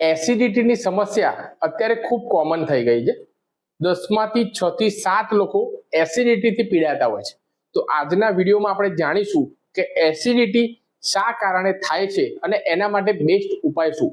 એસિડિટીની સમસ્યા અત્યારે ખૂબ કોમન થઈ ગઈ છે. 10માંથી 6 થી 7 લોકો એસિડિટીથી પીડાતા હોય છે. તો આજના વિડીયોમાં આપણે જાણીશું કે એસિડિટી શા કારણે થાય છે અને એના માટે બેસ્ટ ઉપાય શું.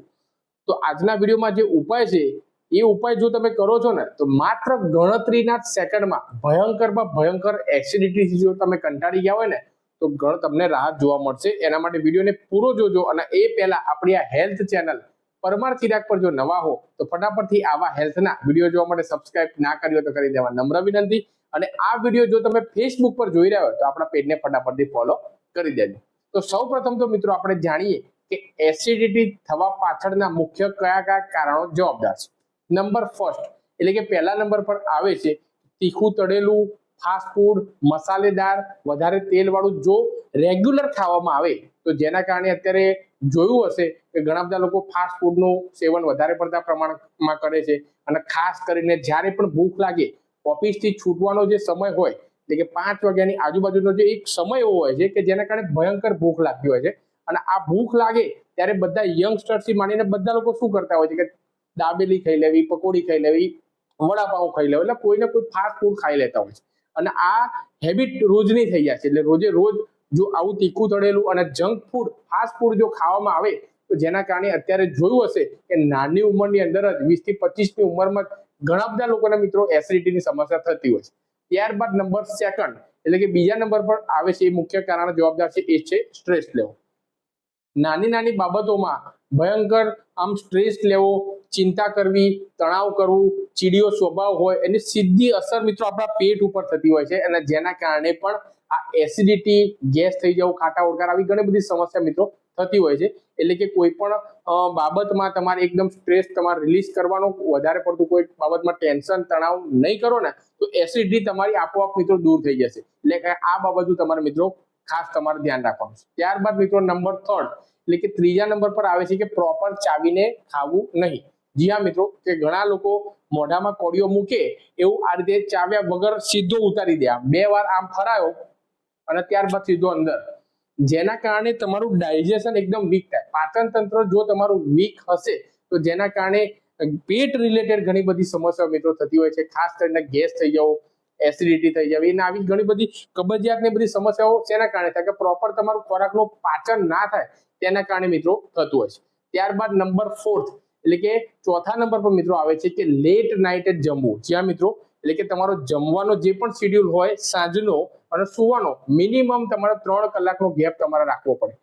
તો આજના વિડીયોમાં જે ઉપાય છે એ ઉપાય જો તમે કરો છો ને તો માત્ર ગણતરીના સેકન્ડમાં ભયંકરમાં ભયંકર એસિડિટીથી જો તમે કંટાળી ગયા હોય ને તો તમને રાહત જોવા મળશે. એના માટે વિડીયોને પૂરો જોજો. અને એ પહેલા આપણી આ હેલ્થ ચેનલ પરમાર ચિરાગ પર જો નવા હો તો ફટાફટથી આવા હેલ્થના વિડીયો જોવા માટે સબસ્ક્રાઇબ ના કર્યો તો કરી દેવા નમ્ર વિનંતી. અને આ વિડીયો જો તમે ફેસબુક પર જોઈ રહ્યા હોય તો આપણા પેજને ફટાફટથી ફોલો કરી દેજો. તો સૌપ્રથમ તો મિત્રો આપણે જાણીએ કે એસિડિટી થવા પાછળના મુખ્ય કયા કયા કારણો જવાબદાર છે. નંબર ફર્સ્ટ એટલે કે પહેલા નંબર પર આવે છે તીખું તળેલું, ફાસ્ટ ફૂડ, મસાલેદાર, વધારે તેલ વાળું જો રેગ્યુલર ખાવામાં આવે તો જેના કારણે અત્યારે જોયું હશે કે ઘણા બધા લોકો ફાસ્ટ ફૂડનું સેવન વધારે પડતા પ્રમાણમાં કરે છે. અને ખાસ કરીને જ્યારે પણ ભૂખ લાગે, ઓફિસથી છૂટવાનો જે સમય હોય એટલે કે 5 વાગ્યાની આજુબાજુનો જે એક સમય એવો હોય છે કે જેના કારણે ભયંકર ભૂખ લાગતી હોય છે. અને આ ભૂખ લાગે ત્યારે બધા યંગસ્ટર્સથી માંડીને બધા લોકો શું કરતા હોય છે કે દાબેલી ખાઈ લેવી, પકોડી ખાઈ લેવી, વડાપાઉં ખાઈ લેવું, એટલે કોઈને કોઈ ફાસ્ટ ફૂડ ખાઈ લેતા હોય છે. અને આ હેબિટ રોજની થઈ જાય છે. એટલે રોજે રોજ જો આવું તીખું તળેલું અને જંક ફૂડ, ફાસ્ટ ફૂડ જો ખાવામાં આવે તો જેના કારણે અત્યારે જોયું હશે કે નાની ઉંમરની અંદર જ 20 થી 25 ની ઉંમરમાં ઘણા બધા લોકોના મિત્રો એસિડિટીની સમસ્યા થતી હોય છે. ત્યારબાદ નંબર સેકન્ડ એટલે કે બીજા નંબર પર આવે છે એ મુખ્ય કારણ જવાબદાર છે એ છે સ્ટ્રેસ લેવો. નાની નાની બાબતોમાં ભયંકર આમ સ્ટ્રેસ લેવો, ચિંતા કરવી, તણાવ કરવું, ચીડિયો સ્વભાવ હોય એની સીધી અસર મિત્રો આપણા પેટ ઉપર થતી હોય છે. અને જેના કારણે પણ આ એસિડિટી, ગેસ થઈ જવું, ખાટા ઓડકાર આવી ઘણી બધી સમસ્યા મિત્રો થતી હોય છે. એટલે કે કોઈ પણ બાબતમાં તમારે એકદમ સ્ટ્રેસ તમારે રિલીઝ કરવાનો, વધારે પડતું કોઈ બાબતમાં ટેન્શન, તણાવ નહીં કરો ને તો એસિડિટી તમારી આપોઆપ મિત્રો દૂર થઈ જશે. એટલે કે આ બાબતો તમારે મિત્રો ખાસ તમારે ધ્યાન રાખવાનું છે. ત્યારબાદ મિત્રો નંબર થર્ડ એટલે કે ત્રીજા નંબર પર આવે છે કે પ્રોપર ચાવીને ખાવું નહીં. જી હા મિત્રો, કે ઘણા લોકો મોઢામાં કોળીઓ મૂકે એવું આ રીતે ચાવ્યા વગર સીધો ઉતારી દે, 2 વાર આમ ફરાયો અને ત્યારબાદ સીધો અંદર, જેના કારણે તમારું ડાયજેશન એકદમ વીક થાય. પાચન તંત્ર જો તમારું વીક હશે તો જેના કારણે પેટ રિલેટેડ ઘણી બધી સમસ્યાઓ મિત્રો થતી હોય છે. ખાસ કરીને ગેસ થઈ જવો, એસિડિટી થઈ જવી અને આવી ઘણી બધી કબજિયાત ને બધી સમસ્યાઓ શેના કારણે થાય કે પ્રોપર તમારું ખોરાકનું પાચન ના થાય તેના કારણે મિત્રો થતું હોય છે. ત્યારબાદ નંબર ફોર્થ એટલે કે ચોથા નંબર પર મિત્રો આવે છે કે લેટ નાઇટે જમવું. જ્યાં મિત્રો એટલે કે તમારો જમવાનો જે પણ શેડ્યુલ હોય સાંજનો અને સુવાનો મિનિમમ તમારે 3 કલાકનો ગેપ તમારે રાખવો પડે.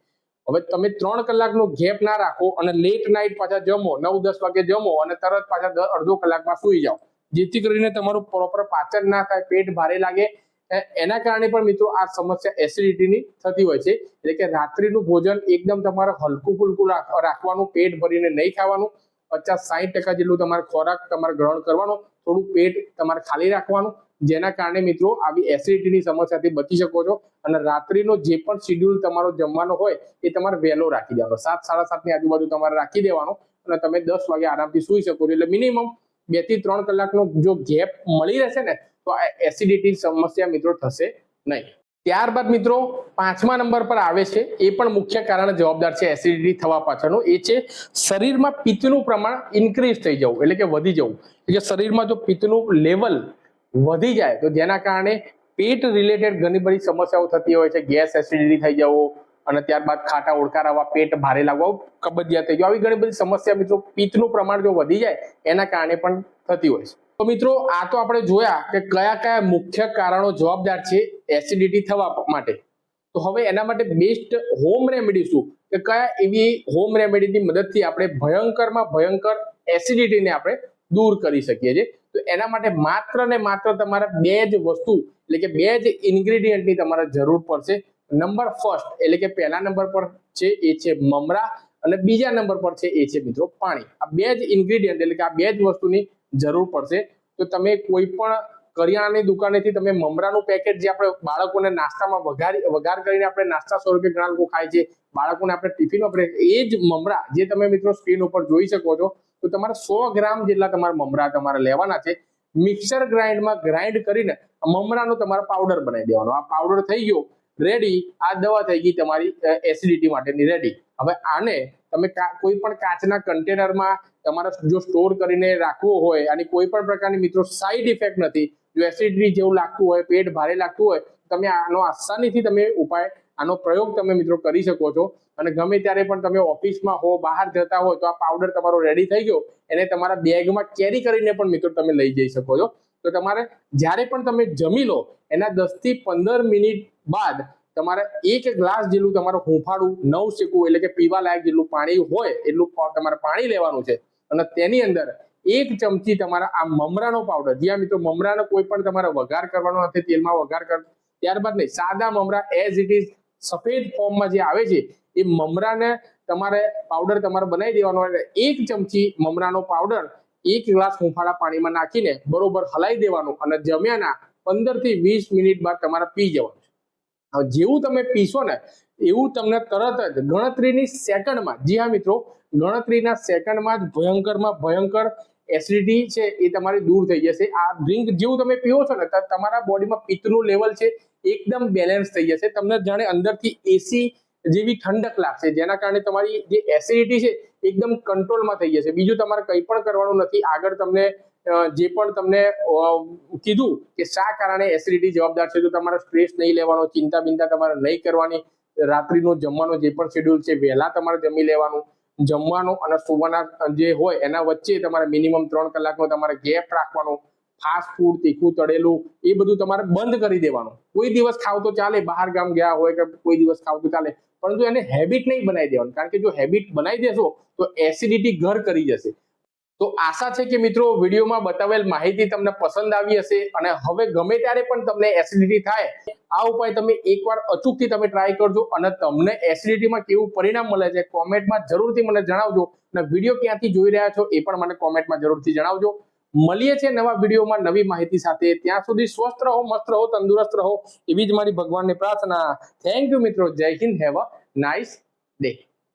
હવે તમે 3 કલાકનો ગેપ ના રાખો અને લેટ નાઇટ પાછા જમો, 9-10 વાગે જમો અને તરત પાછા અડધો કલાકમાં સુઈ જાઓ, જેથી કરીને તમારું પ્રોપર પાચન ના થાય, પેટ ભારે લાગે. એના કારણે પણ મિત્રો આ સમસ્યા એસિડિટીની થતી હોય છે. એટલે કે રાત્રિનું ભોજન એકદમ તમારે હલકું ફુલકું રાખવાનું, પેટ ભરીને નહીં ખાવાનું. 50-60% જેટલું તમારે ખોરાક તમારે ગ્રહણ કરવાનો, થોડું પેટ તમારે ખાલી રાખવાનું, જેના કારણે મિત્રો આવી એસિડિટીની સમસ્યાથી બચી શકો છો. અને રાત્રિનો જે પણ શેડ્યુલ તમારો જમવાનો હોય એ તમારે વહેલો રાખી દેવાનો, 7-7:30 ની આજુબાજુ તમારે રાખી દેવાનો અને તમે 10 વાગે આરામથી સુઈ શકો છો. એટલે મિનિમમ 2 થી 3 કલાકનો જો ગેપ મળી રહેશે ને તો આ એસિડિટી સમસ્યા મિત્રો થશે નહીં. ત્યારબાદ મિત્રો 5મા નંબર પર આવે છે એ પણ મુખ્ય કારણ જવાબદાર છે એસિડિટી થવા પાછળનું, એ છે શરીરમાં પિત્તનું પ્રમાણ ઇન્ક્રીઝ થઈ જવું એટલે કે વધી જવું. એટલે કે શરીરમાં જો પિત્તનું લેવલ વધી જાય તો જેના કારણે પેટ રિલેટેડ ઘણી બધી સમસ્યાઓ થતી હોય છે. ગેસ, એસિડિટી થઈ જવો અને ત્યારબાદ ખાટા ઓડકાર આવવા, પેટ ભારે લાગવા, કબજિયાત થઈ જવા, આવી ઘણી બધી સમસ્યા મિત્રો પિત્તનું પ્રમાણ જો વધી જાય એના કારણે પણ થતી હોય છે. તો મિત્રો આ તો આપણે જોયા કે કયા કયા મુખ્ય કારણો જવાબદાર છે એસિડિટી થવા માટે. તો હવે એના માટે બેસ્ટ હોમ રેમેડી શું, કે કયા એવી હોમ રેમેડીની મદદથી આપણે ભયંકરમાં ભયંકર એસિડિટીને આપણે દૂર કરી શકીએ છીએ. તો એના માટે માત્ર ને માત્ર તમારે 2 જ વસ્તુ એટલે કે 2 જ ઇન્ગ્રેડિયન્ટની તમારે જરૂર પડશે. નંબર ફર્સ્ટ એટલે કે પહેલા નંબર પર છે એ છે મમરા અને બીજા નંબર પર છે એ છે મિત્રો પાણી. આ 2 જ ઇન્ગ્રેડિયન્ટ એટલે કે આ 2 જ વસ્તુની જરૂર પડશે. તો તમે કોઈ પણ કરિયાણાની દુકાનેથી તમે મમરાનું પેકેટ જે આપણે બાળકોને નાસ્તામાં વઘાર કરીને આપણે નાસ્તા સ્વરૂપે ઘણા લોકો ખાય છે, બાળકોને આપણે ટિફિન આપણે એ જ મમરા જે તમે મિત્રો સ્ક્રીન ઉપર જોઈ શકો છો, તો તમારે 100 ગ્રામ જેટલા તમારા મમરા તમારે લેવાના છે. મિક્સર ગ્રાઇન્ડમાં ગ્રાઇન્ડ કરીને મમરાનો તમારે પાવડર બનાવી દેવાનો. આ પાવડર થઈ ગયો રેડી, આ દવા થઈ ગઈ તમારી એસિડિટી માટેની રેડી. હવે આને તમે કોઈ પણ કાચના કન્ટેનરમાં તમારે જો સ્ટોર કરીને રાખવો હોય અને કોઈ પણ પ્રકારની મિત્રો સાઈડ ઇફેક્ટ નથી, જો એસિડિટી જેવું લાગતું હોય, પેટ ભારે લાગતું હોય, તમે આનો આસાનીથી તમે ઉપાય આનો પ્રયોગ તમે મિત્રો કરી શકો છો. અને ગમે ત્યારે પણ તમે ઓફિસમાં હો, બહાર જતા હોય તો આ પાવડર તમારો રેડી થઈ ગયો, એને તમારા બેગમાં કેરી કરીને પણ મિત્રો તમે લઈ જઈ શકો છો. તો તમારે જ્યારે પણ તમે જમી લો એના 10 થી 15 મિનિટ બાદ તમારે 1 ગ્લાસ જેટલું તમારું હુંફાળું નવ શેકવું એટલે કે પીવા લાયક જેટલું પાણી હોય એટલું તમારે પાણી લેવાનું છે. અને તેની અંદર 1 ચમચી તમારા આ મમરાનો પાવડર, જ્યાં મિત્રો મમરાનો કોઈ પણ તમારે વઘાર કરવાનો નથી, તેલમાં વઘાર કર, ત્યારબાદ નહીં, સાદા મમરા એઝ ઇટ ઇઝ સફેદ ફોર્મમાં જે આવે છે એ મમરાને તમારે પાવડર તમારે બનાવી દેવાનો. 1 ચમચી મમરાનો પાવડર 1 ગ્લાસ હુંફાળા પાણીમાં નાખીને બરોબર હલાવી દેવાનું અને જમ્યાના 15 થી 20 મિનિટ બાદ તમારે પી જવાનું. જેવું તમે પીશો ને એવું તમને તરત જ ગણતરીની સેકન્ડમાં, જી હા મિત્રો, ગણતરીના સેકન્ડમાં જ ભયંકરમાં ભયંકર એસિડિટી છે એ તમારી દૂર થઈ જશે. આ ડ્રિંક જેવું તમે પીવો છો ને તમારા બોડીમાં પિત્તનું લેવલ છે એકદમ બેલેન્સ થઈ જશે. તમને જાણે અંદરથી એસી જેવી ઠંડક લાગશે, જેના કારણે તમારી જે એસિડિટી છે એકદમ કંટ્રોલમાં થઈ જશે. બીજું તમારે કંઈ પણ કરવાનું નથી. આગળ તમને જે પણ તમને કીધું કે શા કારણે એસિડિટી જવાબદાર છે, તો તમારે સ્ટ્રેસ નહીં લેવાનો, ચિંતા બિંતા તમારે નહીં કરવાની. રાત્રિનો જમવાનો જે પણ શેડ્યુલ છે વહેલા તમારે જમી લેવાનું. જમવાનો અને સુવાના જે હોય એના વચ્ચે તમારે મિનિમમ 3 કલાકનો તમારે ગેપ રાખવાનો. ફાસ્ટ ફૂડ, તીખું, તળેલું એ બધું તમારે બંધ કરી દેવાનું. કોઈ દિવસ ખાવ તો ચાલે, બહાર ગામ ગયા હોય કે કોઈ દિવસ ખાવ તો ચાલે, પરંતુ એને હેબિટ નહીં બનાવી દેવાનું, કારણ કે જો હેબિટ બનાવી દેશો તો એસિડિટી ઘર કરી જશે. તો આશા છે કે મિત્રો વિડીયોમાં બતાવેલ માહિતી તમને પસંદ આવી હશે અને હવે ગમે ત્યારે પણ તમને એસિડિટી થાય આ ઉપાય તમે એકવાર અચૂકથી તમે ટ્રાય કરજો અને તમને એસિડિટીમાં કેવું પરિણામ મળે છે કોમેન્ટમાં જરૂરથી મને જણાવજો. અને વિડીયો ક્યાંથી જોઈ રહ્યા છો એ પણ મને કોમેન્ટમાં જરૂરથી જણાવજો. મળીએ છીએ નવા વિડીયોમાં નવી માહિતી સાથે. ત્યાં સુધી સ્વસ્થ રહો, મસ્ત રહો, તંદુરસ્ત રહો એવી જ મારી ભગવાનની પ્રાર્થના. થેન્ક યુ મિત્રો. જય Hind. Have a nice day.